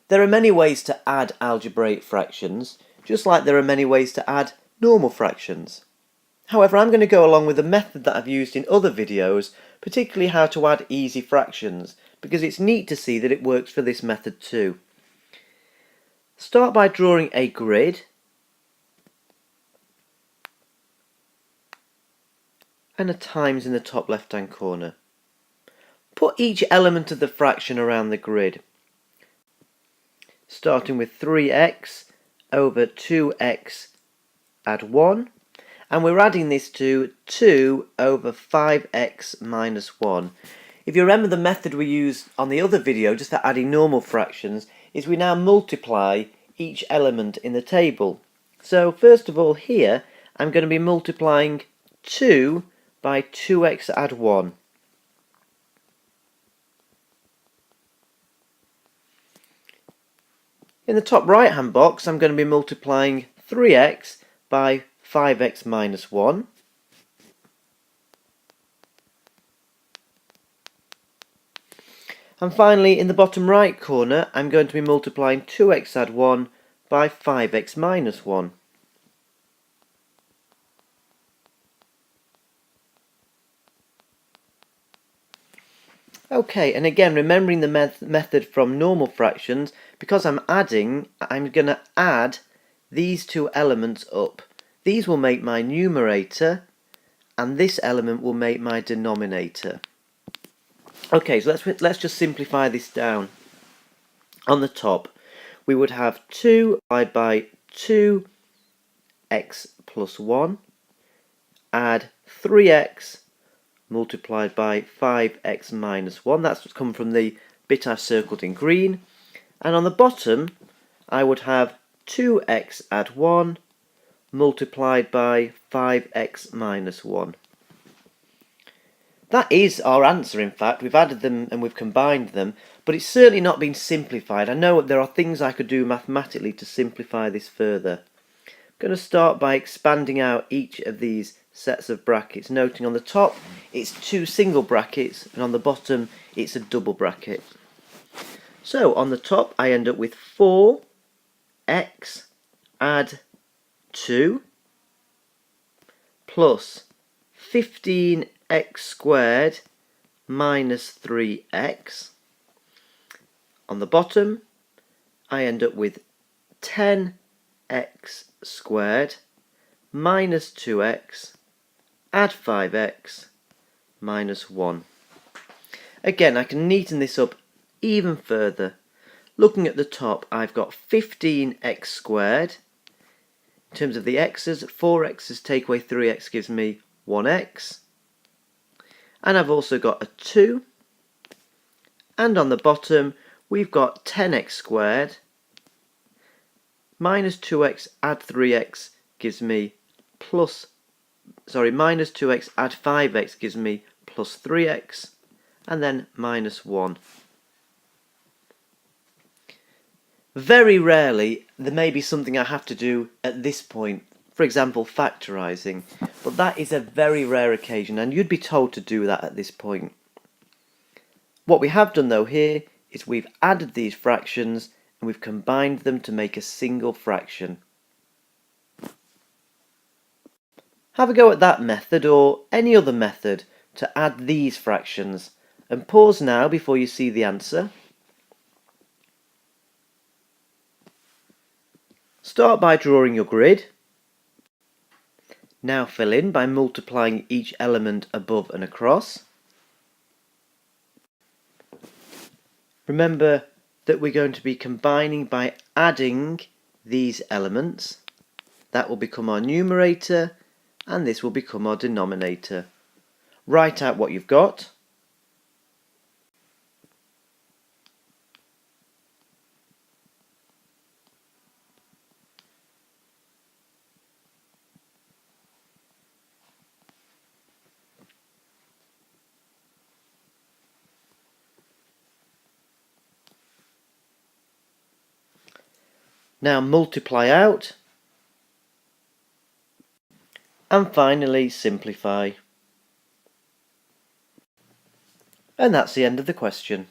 There are many ways to add algebraic fractions, just like there are many ways to add normal fractions. However, I'm going to go along with a method that I've used in other videos, particularly how to add easy fractions, because it's neat to see that it works for this method too. Start by drawing a grid and a times in the top left hand corner. Put each element of the fraction around the grid, starting with 3x over 2x add 1, and we're adding this to 2 over 5x minus 1. If you remember, the method we used on the other video just for adding normal fractions is we now multiply each element in the table. So first of all here I'm going to be multiplying 2 by 2x add 1. In the top right hand box I'm going to be multiplying 3x by 5x minus 1. And finally in the bottom right corner I'm going to be multiplying 2x add 1 by 5x minus 1. Okay, and again, remembering the method from normal fractions, because I'm adding, I'm going to add these two elements up. These will make my numerator, and this element will make my denominator. Okay, so let's just simplify this down. On the top, we would have 2 divided by 2x plus 1, add 3x multiplied by 5x minus 1. That's come from the bit I've circled in green. And on the bottom I would have 2x add 1 multiplied by 5x minus 1. That is our answer. In fact, we've added them and we've combined them, but it's certainly not been simplified. I know there are things I could do mathematically to simplify this further. I'm going to start by expanding out each of these sets of brackets, noting on the top it's 2 single brackets and on the bottom it's a double bracket. So on the top I end up with 4x add 2 plus 15x squared minus 3x. On the bottom I end up with 10x squared minus 2x add 5x minus 1. Again, I can neaten this up even further. Looking at the top, I've got 15x squared. In terms of the x's, 4x's take away 3x gives me 1x. And I've also got a 2. And on the bottom, we've got 10x squared minus 2x add 3x gives me minus 2x add 5x gives me plus 3x, and then minus 1. Very rarely there may be something I have to do at this point, for example factorising, but that is a very rare occasion and you'd be told to do that at this point. What we have done though here is we've added these fractions and we've combined them to make a single fraction. Have a go at that method or any other method to add these fractions, and pause now before you see the answer. Start by drawing your grid. Now fill in by multiplying each element above and across. Remember that we're going to be combining by adding these elements. That will become our numerator and this will become our denominator. Write out what you've got. Now multiply out. And finally simplify. And that's the end of the question.